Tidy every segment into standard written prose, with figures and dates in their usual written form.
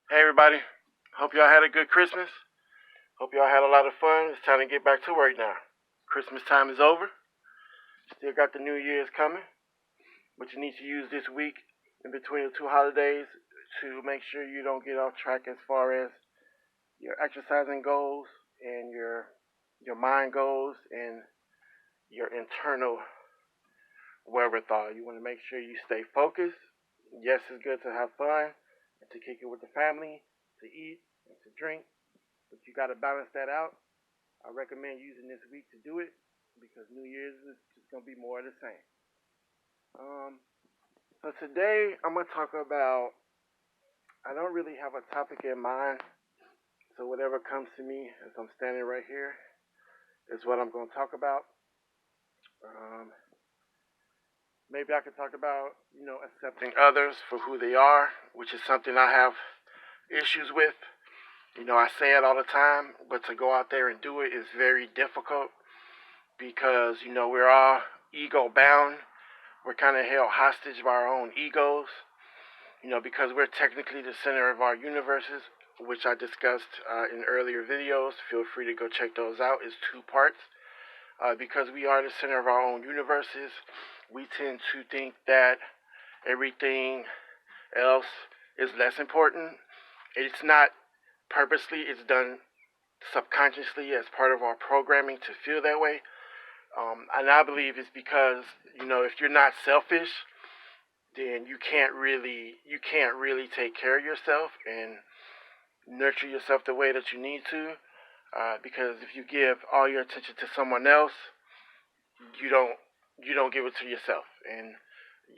Hey everybody, hope y'all had a good Christmas. Hope y'all had a lot of fun. It's time to get back to work now. Christmas time is over. Still got the New Year's coming, but you need to use this week in between the two holidays to make sure you don't get off track as far as your exercising goals and your mind goals and your internal wherewithal. You want to make sure you stay focused. Yes, it's good to have fun and to kick it with the family, to eat and to drink, but you got to balance that out. I recommend using this week to do it because New Year's is just going to be more of the same. Um, so today I'm going to talk about, I don't really have a topic in mind, so whatever comes to me as I'm standing right here is what I'm going to talk about. Um, Maybe I could talk about, accepting others for who they are, which is something I have issues with. I say it all the time, but to go out there and do it is very difficult because, we're all ego bound. We're kind of held hostage by our own egos, because we're technically the center of our universes, which I discussed in earlier videos. Feel free to go check those out. It's two parts. Because we are the center of our own universes, we tend to think that everything else is less important. It's not purposely, it's done subconsciously as part of our programming to feel that way. And I believe it's because, if you're not selfish, then you can't really take care of yourself and nurture yourself the way that you need to. Because if you give all your attention to someone else, you don't give it to yourself, and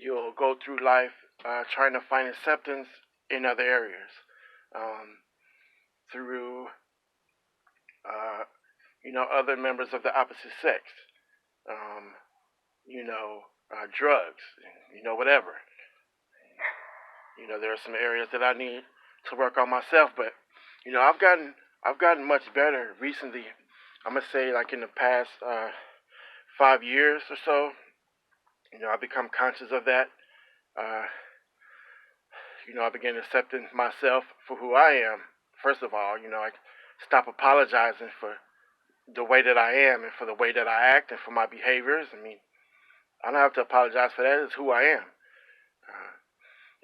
you'll go through life trying to find acceptance in other areas, um, through other members of the opposite sex, um, drugs, whatever. There are some areas that I need to work on myself, but I've gotten much better recently. I'm gonna say like in the past 5 years or so. I've become conscious of that. Uh, I began accepting myself for who I am. First of all, I stop apologizing for the way that I am and for the way that I act and for my behaviors. I mean, I don't have to apologize for that. It's who I am.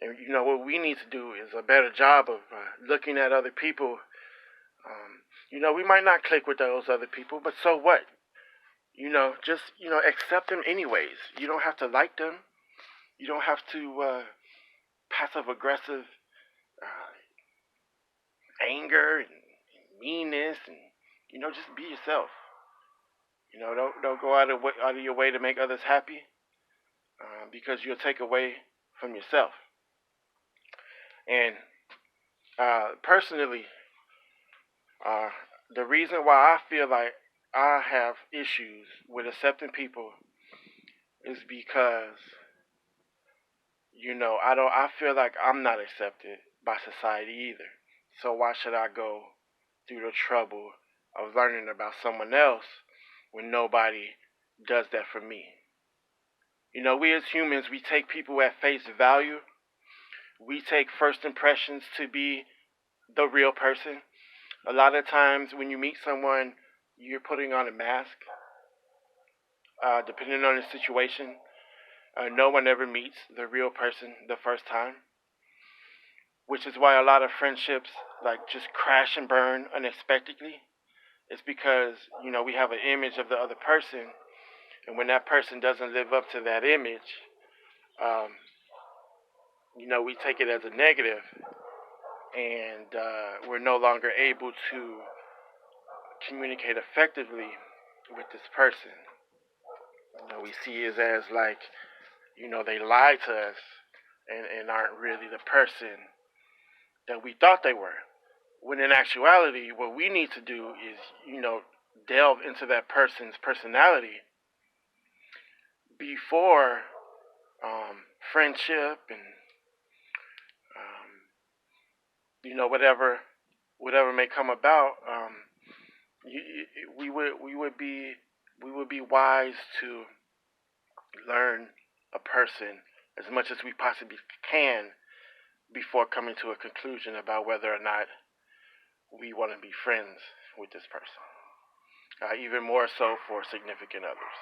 And what we need to do is a better job of looking at other people. We might not click with those other people, but so what? Just accept them anyways. You don't have to like them. You don't have to passive aggressive anger and meanness, and just be yourself. Don't go out of your way to make others happy, because you'll take away from yourself. And personally, uh, the reason why I feel like I have issues with accepting people is because I feel like I'm not accepted by society either. So why should I go through the trouble of learning about someone else when nobody does that for me? We as humans, we take people at face value. We take first impressions to be the real person. A lot of times when you meet someone, you're putting on a mask, depending on the situation. No one ever meets the real person the first time, which is why a lot of friendships like just crash and burn unexpectedly. It's because, we have an image of the other person, and when that person doesn't live up to that image, um, we take it as a negative, and we're no longer able to communicate effectively with this person. We see it as like, they lied to us and aren't really the person that we thought they were. When in actuality, what we need to do is, delve into that person's personality before friendship and whatever may come about. You, we would be wise to learn a person as much as we possibly can before coming to a conclusion about whether or not we want to be friends with this person. Even more so for significant others.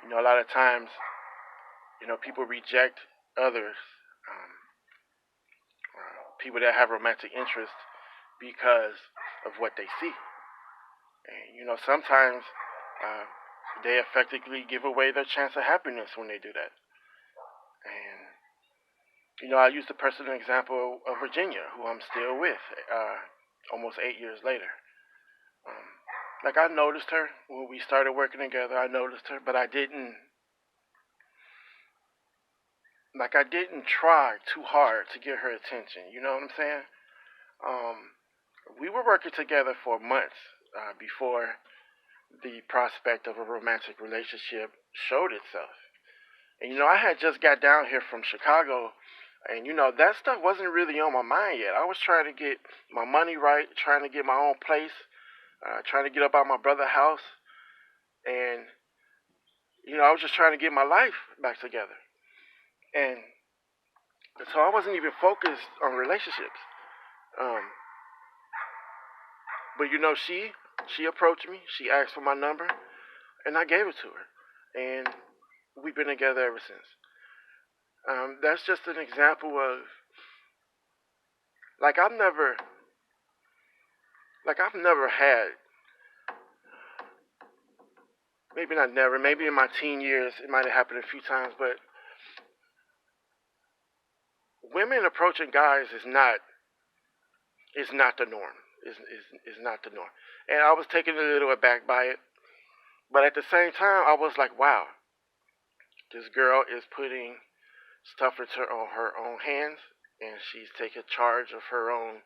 A lot of times, people reject others, people that have romantic interest because of what they see. And, sometimes they effectively give away their chance of happiness when they do that. And, I use the personal example of Virginia, who I'm still with, almost 8 years later. I noticed her when we started working together. I noticed her, but I didn't try too hard to get her attention. You know what I'm saying? We were working together for months before the prospect of a romantic relationship showed itself. And, I had just got down here from Chicago, and, that stuff wasn't really on my mind yet. I was trying to get my money right, trying to get my own place, trying to get up out my brother's house. And, I was just trying to get my life back together. And so I wasn't even focused on relationships. But, she approached me. She asked for my number, and I gave it to her. And we've been together ever since. That's just an example of, I've never had, maybe not never, maybe in my teen years it might have happened a few times, but women approaching guys is not the norm. Is not the norm. And I was taken a little aback by it, but at the same time I was like, wow, this girl is putting stuff into her own hands, and she's taking charge of her own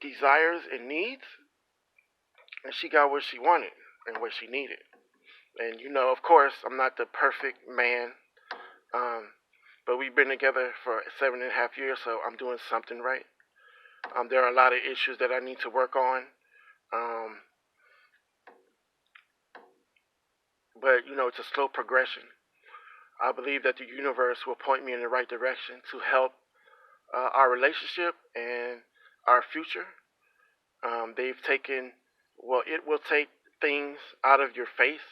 desires and needs, and she got what she wanted and what she needed. And of course, I'm not the perfect man, but we've been together for 7.5 years, so I'm doing something right. There are a lot of issues that I need to work on, but it's a slow progression. I believe that the universe will point me in the right direction to help our relationship and our future. It will take things out of your face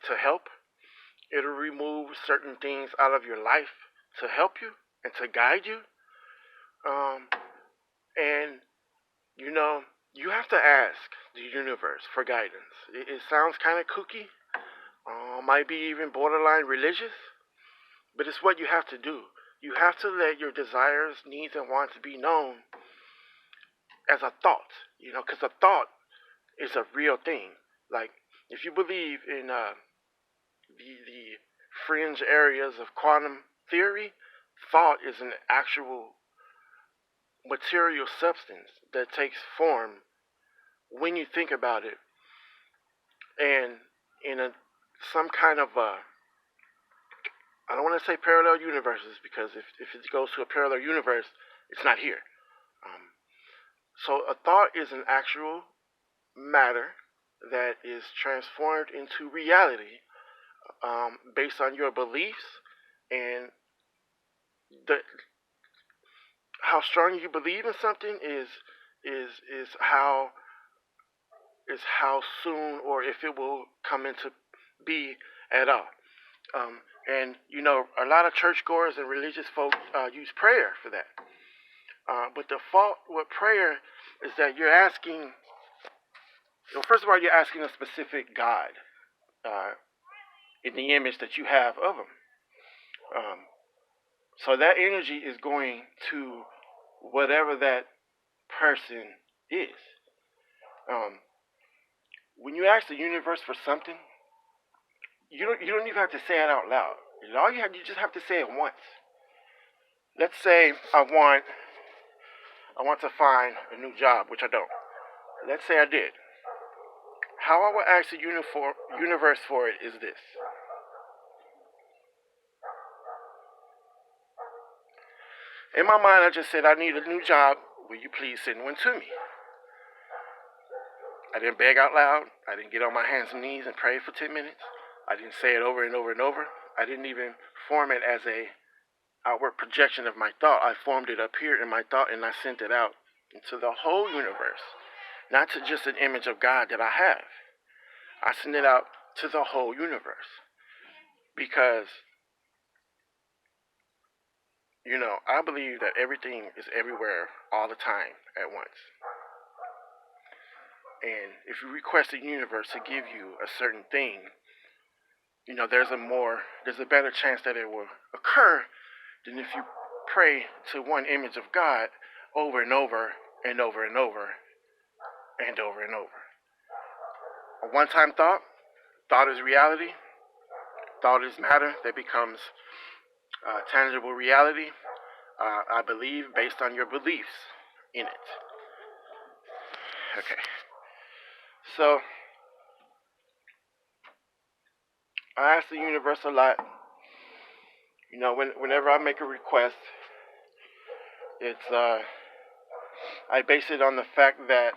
to help. It'll remove certain things out of your life to help you and to guide you. And, you have to ask the universe for guidance. It sounds kind of kooky, might be even borderline religious, but it's what you have to do. You have to let your desires, needs, and wants be known as a thought, because a thought is a real thing. Like, if you believe in the fringe areas of quantum theory, thought is an actual material substance that takes form when you think about it, and in some kind of I don't want to say parallel universes, because if it goes to a parallel universe, it's not here. So a thought is an actual matter that is transformed into reality based on your beliefs, and how strong you believe in something is how soon, or if it will come into be at all. And a lot of churchgoers and religious folk use prayer for that. But the fault with prayer is that you're asking. First of all, you're asking a specific God in the image that you have of him. So that energy is going to whatever that person is. When you ask the universe for something, you don't even have to say it out loud. You just have to say it once. Let's say I want to find a new job, which I don't. Let's say I did. How I would ask the universe for it is this. In my mind, I just said, I need a new job. Will you please send one to me? I didn't beg out loud. I didn't get on my hands and knees and pray for 10 minutes. I didn't say it over and over and over. I didn't even form it as a outward projection of my thought. I formed it up here in my thought, and I sent it out into the whole universe, not to just an image of God that I have. I sent it out to the whole universe because, I believe that everything is everywhere all the time at once. And if you request the universe to give you a certain thing, there's a better chance that it will occur than if you pray to one image of God over and over and over and over and over and over. A one-time thought is reality. Thought is matter that becomes tangible reality. I believe based on your beliefs in it. Okay. So, I ask the universe a lot. Whenever I make a request, it's I base it on the fact that,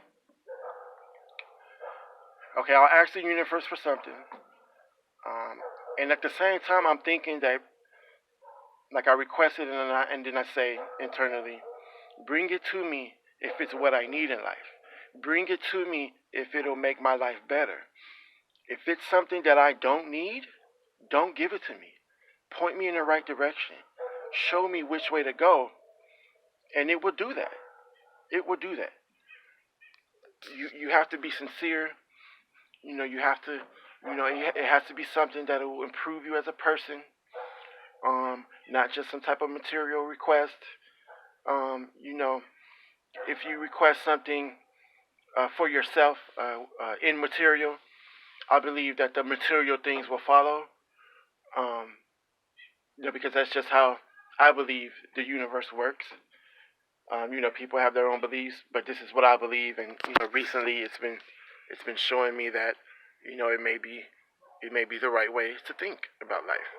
okay, I'll ask the universe for something, and at the same time, I'm thinking that, like, I request it, and then I say internally, bring it to me if it's what I need in life. Bring it to me if it'll make my life better. If it's something that I don't need, don't give it to me. Point me in the right direction. Show me which way to go, and it will do that. It will do that. You have to be sincere. You have to, it has to be something that will improve you as a person. Not just some type of material request. If you request something for yourself in material, I believe that the material things will follow. Because that's just how I believe the universe works. People have their own beliefs, but this is what I believe, and recently it's been showing me that it may be the right way to think about life.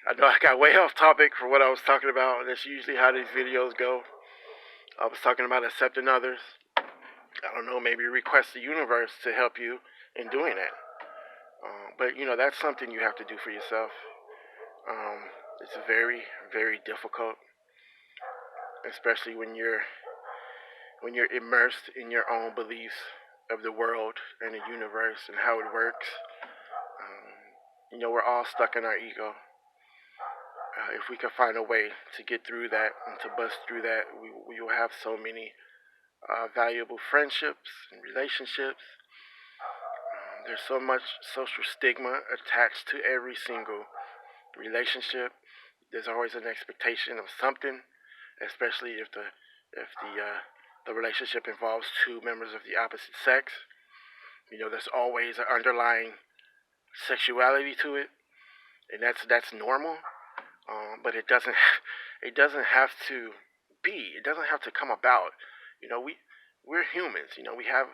I know I got way off topic for what I was talking about. That's usually how these videos go. I was talking about accepting others. I don't know, maybe request the universe to help you in doing that. But that's something you have to do for yourself. It's very, very difficult, especially when you're immersed in your own beliefs of the world and the universe and how it works. We're all stuck in our ego. If we could find a way to get through that and to bust through that, we will have so many valuable friendships and relationships. There's so much social stigma attached to every single relationship. There's always an expectation of something, especially if the relationship involves two members of the opposite sex. There's always an underlying sexuality to it, and that's normal. But it doesn't have to be. It doesn't have to come about. We're humans. We have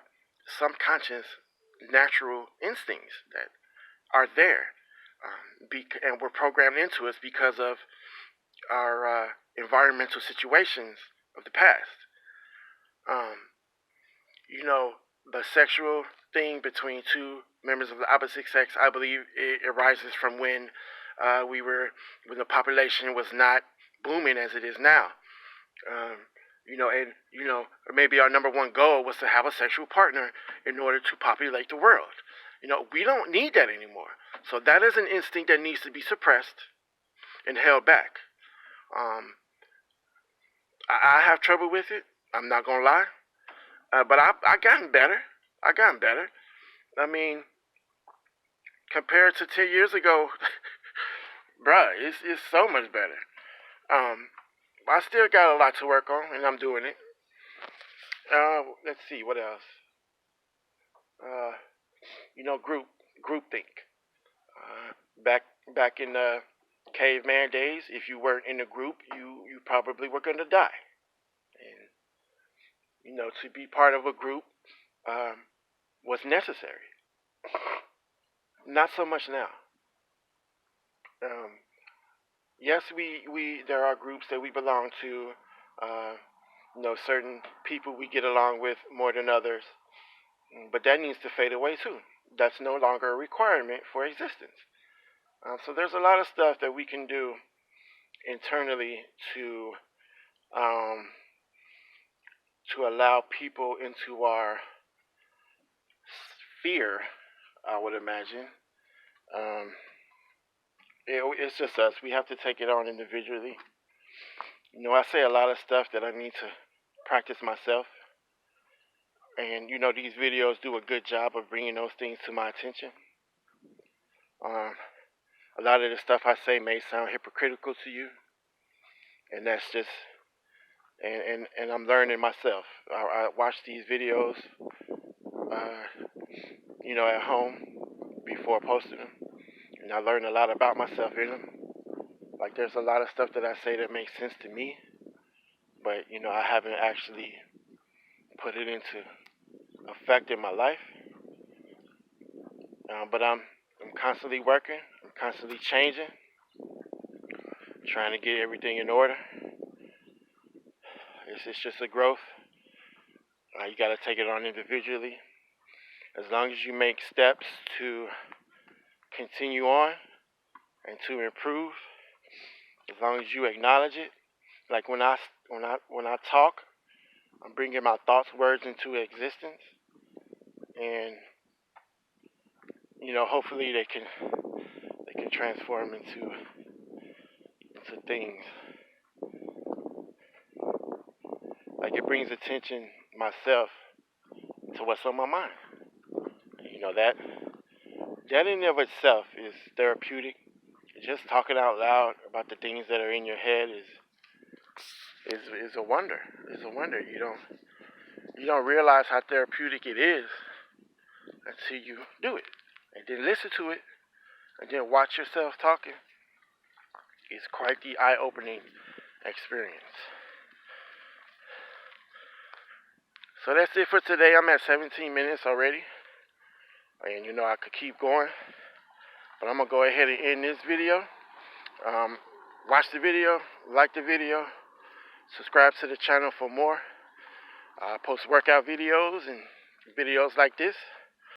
some conscious, natural instincts that are there, and we're programmed into us because of our environmental situations of the past. The sexual thing between two members of the opposite sex, I believe it arises from when when the population was not booming as it is now. Or maybe our number one goal was to have a sexual partner in order to populate the world. We don't need that anymore. So that is an instinct that needs to be suppressed and held back. I have trouble with it. I'm not gonna lie, but I gotten better. I mean, compared to 10 years ago, bruh, it's so much better. I still got a lot to work on, and I'm doing it. Let's see what else. Groupthink. Back in the caveman days, if you weren't in a group, you probably were gonna die. And to be part of a group was necessary. Not so much now. Yes, we there are groups that we belong to. Certain people we get along with more than others, but that needs to fade away too. that's no longer a requirement for existence. So there's a lot of stuff that we can do internally um, to allow people into our sphere, I would imagine. Um, it's just us. We have to take it on individually. I say a lot of stuff that I need to practice myself. And, these videos do a good job of bringing those things to my attention. Um, a lot of the stuff I say may sound hypocritical to you. And that's just, and I'm learning myself. I watch these videos, at home before posting them. And I learn a lot about myself in them. Like, there's a lot of stuff that I say that makes sense to me, but, I haven't actually put it into effect in my life. But I'm constantly working. I'm constantly changing, trying to get everything in order. It's just a growth. You got to take it on individually. As long as you make steps to continue on and to improve, as long as you acknowledge it, like when I talk, I'm bringing my thoughts, words into existence, and hopefully they can transform into things. Like, it brings attention myself to what's on my mind. That in and of itself is therapeutic. Just talking out loud about the things that are in your head is a wonder. It's a wonder. You don't realize how therapeutic it is until you do it. And then listen to it and then watch yourself talking. It's quite the eye-opening experience. So that's it for today. I'm at 17 minutes already. And I could keep going. But I'm going to go ahead and end this video. Watch the video, like the video, subscribe to the channel for more. I post workout videos and videos like this.